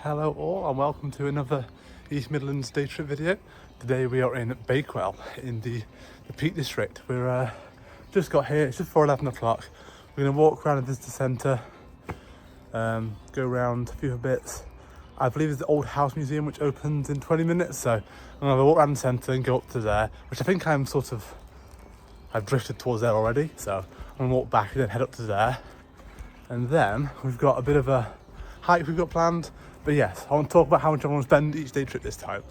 Hello all and welcome to another East Midlands day trip video. Today we are in Bakewell in the Peak District. We're just got here, it's just before 11 o'clock. We're going to walk around the visitor centre, go around a few bits. I believe there's the Old House Museum which opens in 20 minutes, so I'm going to walk around the centre and go up to there, which I think I've drifted towards there already, so I'm going to walk back and then head up to there. And then we've got a bit of a hike we've got planned. But yes, I want to talk about how much I want to spend each day trip this time,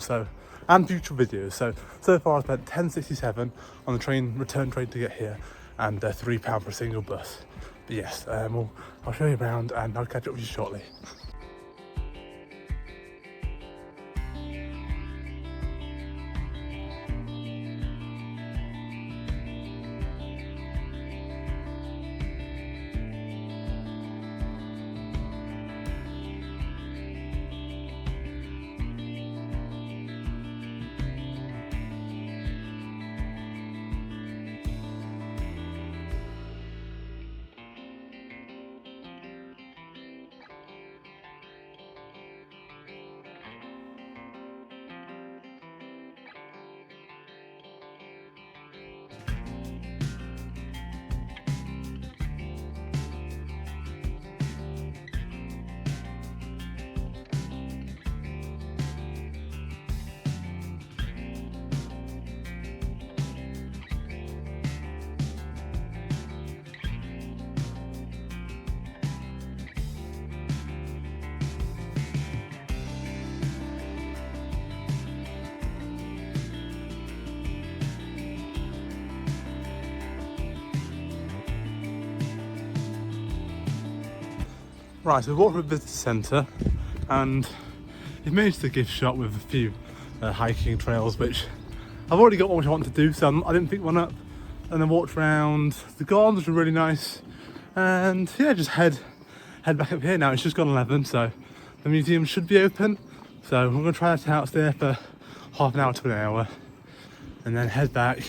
and future videos. So far I spent £10.67 on the return train to get here, and £3 for a single bus. But yes, I'll show you around and I'll catch up with you shortly. Right, so we walked through the visitor centre and we've made the gift shop with a few hiking trails, which I've already got one which I want to do, so I didn't pick one up. And then walked around the gardens, which were really nice. And yeah, just head back up here now. It's just gone 11, so the museum should be open. So I'm going to try that out, stay there for half an hour to an hour, and then head back.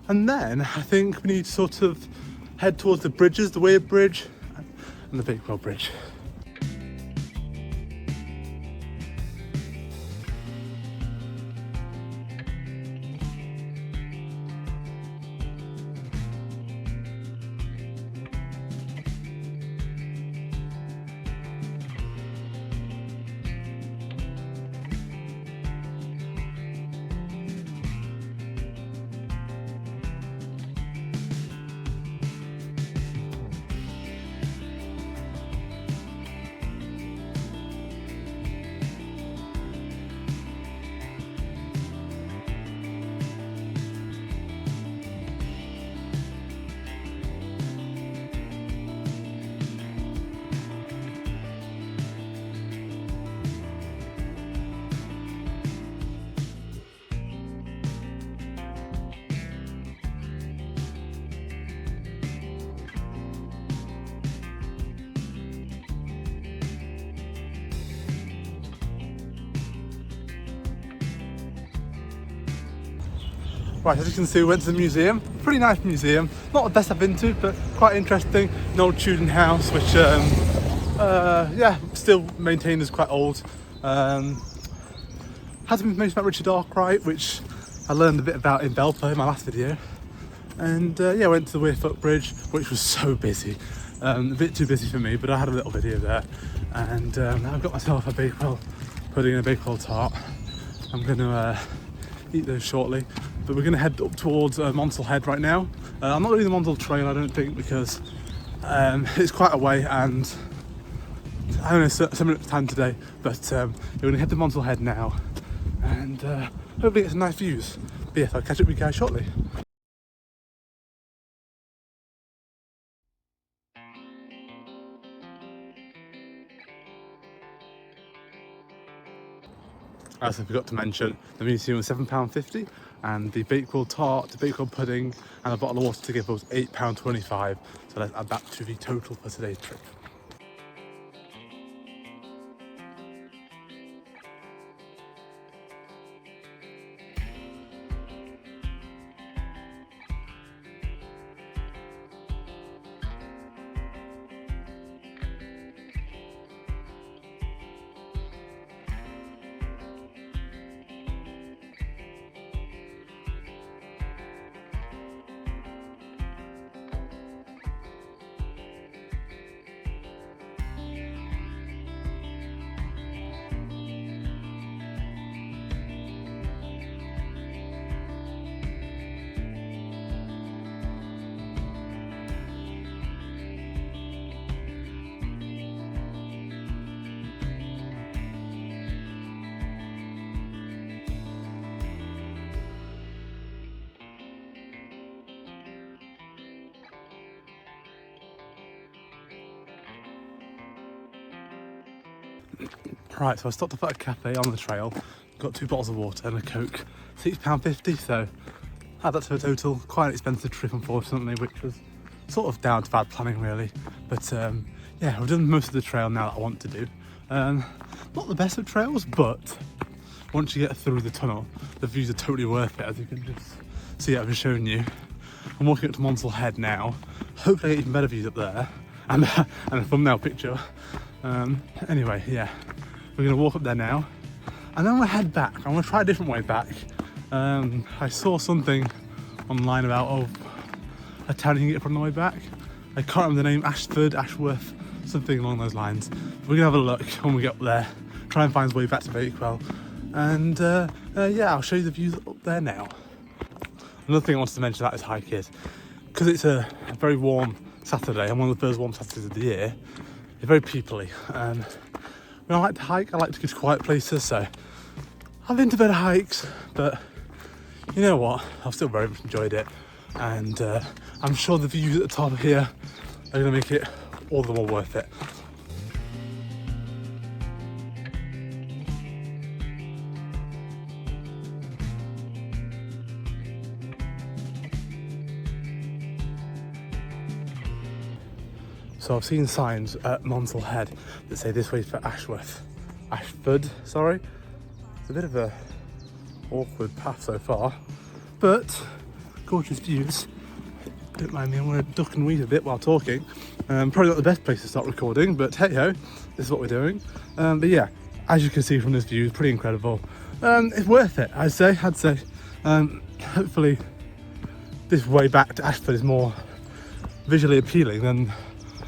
And then I think we need to sort of head towards the bridges, the Weir Bridge and the Bakewell Bridge. Right, as you can see, we went to the museum. Pretty nice museum. Not the best I've been to, but quite interesting. An old Tudor house, which, yeah, still maintained as quite old. Had some information about Richard Arkwright, which I learned a bit about in Belper in my last video. And yeah, went to the Weir Bridge, which was so busy. A bit too busy for me, but I had a little video there. And I've got myself a Bakewell pudding and a Bakewell tart. I'm going to eat those shortly. But we're going to head up towards Monsal Head right now. I'm not doing the Monsal Trail, I don't think, because it's quite a way and I only have 7 minutes time today. But we're going to head to Monsal Head now and hopefully get some nice views. But yes, I'll catch up with you guys shortly. As I forgot to mention, the museum was £7.50 and the Bakewell tart, the Bakewell pudding and a bottle of water together was £8.25. So let's add that to the total for today's trip. Right, so I stopped off at a cafe on the trail, got 2 bottles of water and a Coke, £6.50, so add that to a total. Quite an expensive trip, unfortunately, which was sort of down to bad planning, really. But yeah, I've done most of the trail now that I want to do. Not the best of trails, but once you get through the tunnel, the views are totally worth it, as you can just see I've showing you. I'm walking up to Monsal Head now. Hopefully I get even better views up there, and a thumbnail picture. Anyway, yeah, we're gonna walk up there now, and then we'll head back. I'm gonna try a different way back. I saw something online about a town you can get from the way back. I can't remember the name, Ashworth, something along those lines. We're gonna have a look when we get up there, try and find the way back to Bakewell, and yeah, I'll show you the views up there now. Another thing I wanted to mention about this hike is, because it's a very warm Saturday, and one of the first warm Saturdays of the year, it's very peoply. When I like to hike, I like to go to quiet places, so I've been to better hikes, but you know what, I've still very much enjoyed it, and I'm sure the views at the top here are going to make it all the more worth it. So I've seen signs at Monsal Head that say this way's for Ashford, sorry. It's a bit of a awkward path so far, but gorgeous views. Don't mind me, I'm going to duck and weave a bit while talking. Probably not the best place to start recording, but hey ho, this is what we're doing. But yeah, as you can see from this view, it's pretty incredible. It's worth it, I'd say. Hopefully this way back to Ashford is more visually appealing than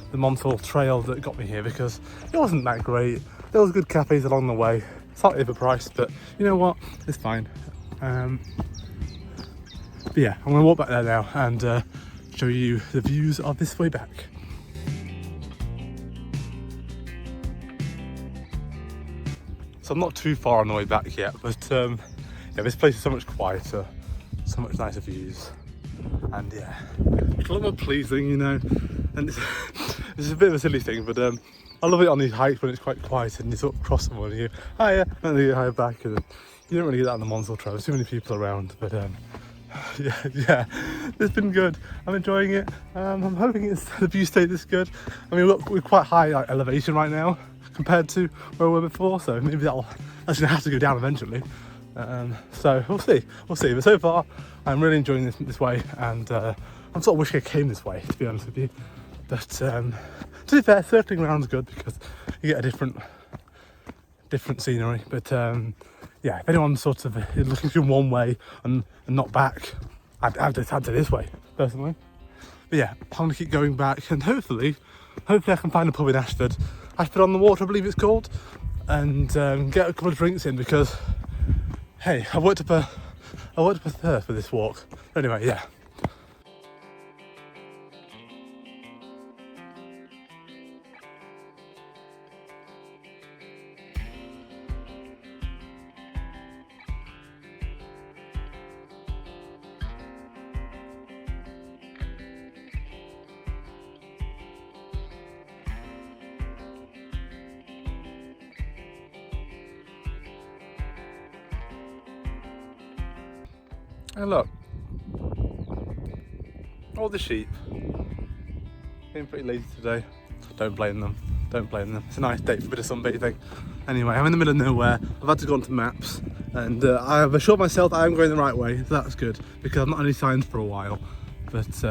the Monsal Trail that got me here, because it wasn't that great. There was good cafes along the way, slightly overpriced, but you know what, it's fine. But yeah, I'm going to walk back there now and show you the views of this way back. So I'm not too far on the way back yet, but yeah, this place is so much quieter, so much nicer views, and yeah, it's a lot more pleasing, you know. And it's a bit of a silly thing, but I love it on these hikes when it's quite quiet and you sort of cross someone and you hiya, and then you higher back, and you don't really get that on the Monsal Trail. There's too many people around, but yeah, it's been good. I'm enjoying it. I'm hoping the view stay this good. I mean, we're quite high elevation right now compared to where we were before, so maybe that's gonna have to go down eventually. So we'll see. But so far, I'm really enjoying this way, and I'm sort of wishing I came this way, to be honest with you. But to be fair, circling around is good because you get a different scenery. But yeah, if anyone's sort of looking through one way and not back, I'd say this way, personally. But yeah, I'm going to keep going back, and hopefully I can find a pub in Ashford on the Water, I believe it's called, and get a couple of drinks in, because hey, I worked up a thirst for this walk. Anyway, yeah. And look, all the sheep, being pretty lazy today. Don't blame them. It's a nice day for a bit of sunbathing. Anyway, I'm in the middle of nowhere. I've had to go onto maps, and I have assured myself that I'm going the right way, so that's good, because I've not had any signs for a while. But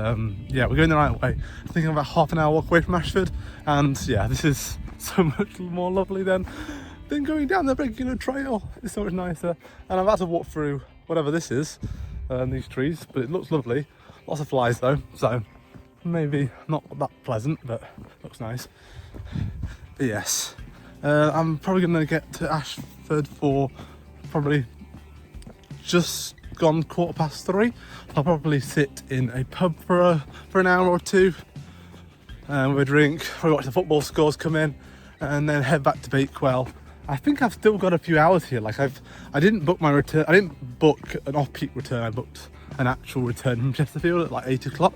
yeah, we're going the right way. I think I'm about half an hour walk away from Ashford, and yeah, this is so much more lovely than going down the regular trail. It's so much nicer, and I'm about to walk through whatever this is. These trees, but it looks lovely. Lots of flies though, so maybe not that pleasant, but looks nice. But yes, I'm probably going to get to Ashford for probably just gone 3:15. I'll probably sit in a pub for an hour or two, with a drink, probably watch the football scores come in, and then head back to Bakewell. I think I've still got a few hours here. Like I didn't book my return. I didn't book an off-peak return. I booked an actual return from Chesterfield at like 8 o'clock.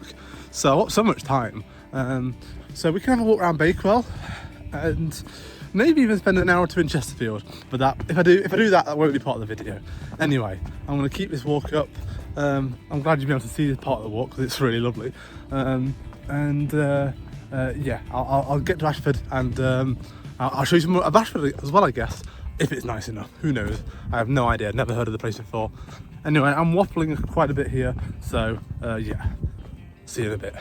So I've got so much time. So we can have a walk around Bakewell, and maybe even spend an hour or two in Chesterfield. But that, if I do that, that won't be part of the video. Anyway, I'm going to keep this walk up. I'm glad you've been able to see this part of the walk because it's really lovely. Yeah, I'll get to Ashford and I'll show you some more of Ashford as well, I guess, if it's nice enough. Who knows? I have no idea. Never heard of the place before. Anyway, I'm waffling quite a bit here, so yeah, see you in a bit.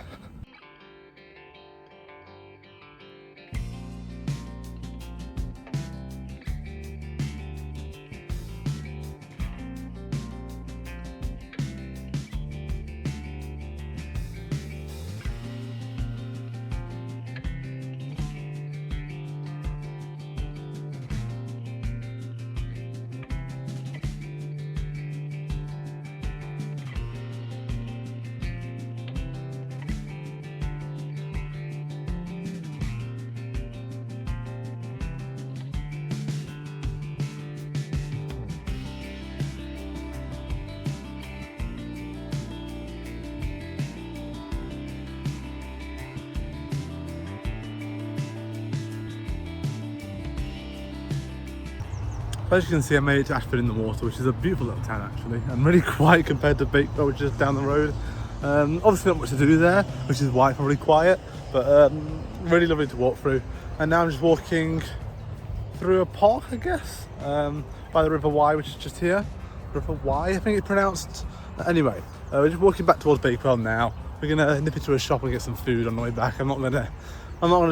As you can see, I made it to Ashford in the Water, which is a beautiful little town actually, and really quiet compared to Bakewell, which is down the road. Obviously not much to do there, which is why it's probably quiet, but really lovely to walk through. And now I'm just walking through a park, I guess, by the River Wye, which is just here. River Wye, I think it's pronounced. Anyway, we're just walking back towards Bakewell now. We're gonna nip into a shop and get some food on the way back. I'm not gonna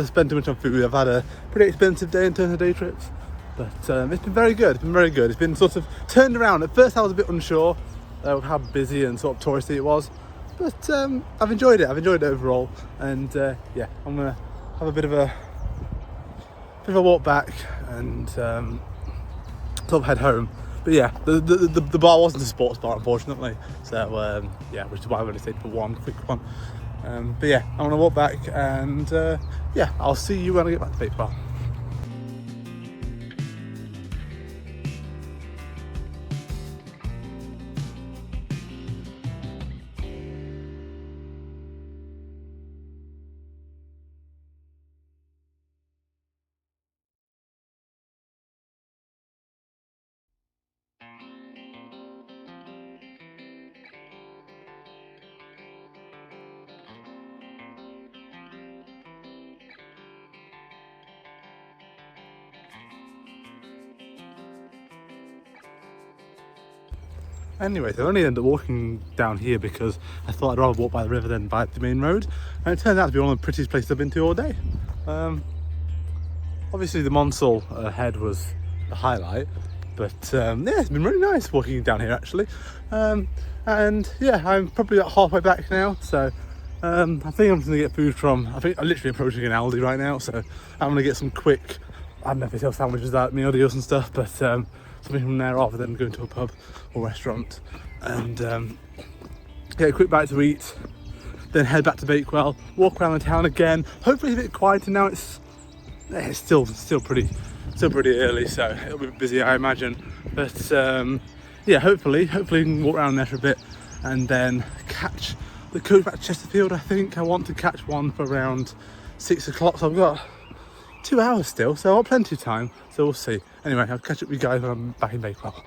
spend too much on food. I've had a pretty expensive day in terms of day trips. But it's been very good, It's been sort of turned around. At first I was a bit unsure of how busy and sort of touristy it was. But I've enjoyed it overall. And yeah, I'm gonna have a bit of a walk back and sort of head home. But yeah, the bar wasn't a sports bar, unfortunately. So yeah, which is why I've only stayed for one quick one. But yeah, I'm gonna walk back and yeah, I'll see you when I get back to Bakewell. Anyway, so I only ended up walking down here because I thought I'd rather walk by the river than by the main road, and it turned out to be one of the prettiest places I've been to all day. Obviously the Monsal head was the highlight, but yeah, it's been really nice walking down here actually. And yeah, I'm probably about halfway back now, so I think I'm just gonna get food from, I think I'm literally approaching an Aldi right now, so I'm gonna get some quick, I don't know if they sell sandwiches out, meal deals and stuff, but something from there rather than going to a pub or restaurant, and get a quick bite to eat, then head back to Bakewell, walk around the town again. Hopefully it's a bit quieter now. It's still pretty early, so it'll be busy, I imagine. But yeah, hopefully we can walk around there for a bit and then catch the coach back to Chesterfield. I think I want to catch one for around 6 o'clock, so I've got 2 hours still, so I've got plenty of time, so we'll see. Anyway, I'll catch up with you guys when I'm back in Bakewell.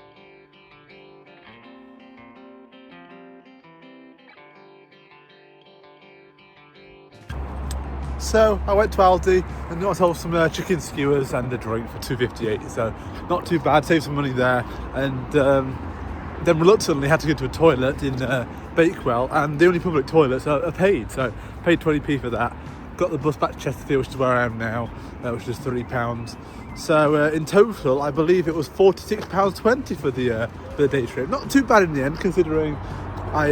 So I went to Aldi and got myself some chicken skewers and a drink for £2.58, so not too bad, saved some money there. And then reluctantly had to go to a toilet in Bakewell, and the only public toilets are paid, so paid 20p for that. Got the bus back to Chesterfield, which is where I am now, which is £3. So in total, I believe it was £46.20 for the day trip. Not too bad in the end, considering I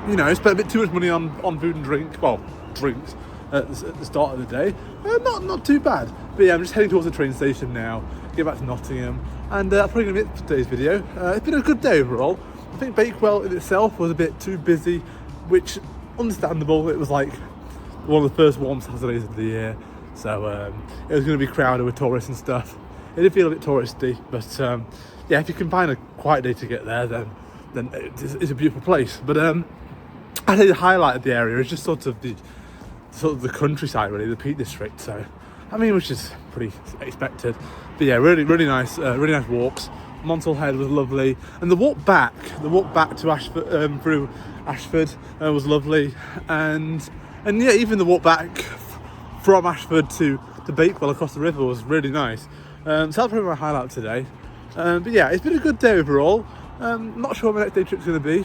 you know, spent a bit too much money on food and drink. Well, drinks at the start of the day. Not too bad. But yeah, I'm just heading towards the train station now, get back to Nottingham, and that's probably going to be it for today's video. It's been a good day overall. I think Bakewell in itself was a bit too busy, which understandable. It was like one of the first warm Saturdays of the year, so it was going to be crowded with tourists and stuff. It did feel a bit touristy, but yeah, if you can find a quiet day to get there, then it's a beautiful place. But I think the highlight of the area is just sort of the countryside, really, the Peak District. So I mean, which is pretty expected. But yeah, really nice walks. Monsal Head was lovely, and the walk back to Ashford, through Ashford, was lovely, and yeah, even the walk back from Ashford to Bakewell across the river was really nice. So that's probably my highlight today. But yeah, it's been a good day overall. Not sure what my next day trip's going to be.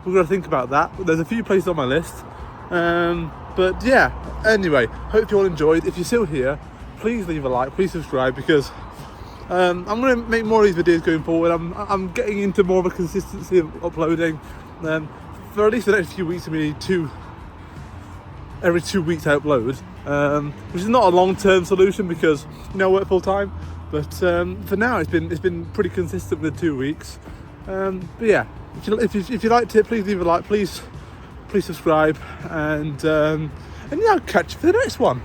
We're going to think about that. There's a few places on my list. But yeah, anyway, hope you all enjoyed. If you're still here, please leave a like, please subscribe, because I'm going to make more of these videos going forward. I'm getting into more of a consistency of uploading. For at least the next few weeks, every 2 weeks I upload, which is not a long-term solution because I work full time. But for now, it's been pretty consistent with 2 weeks. But yeah, if you liked it, please leave a like, please subscribe, and yeah, I'll catch you for the next one.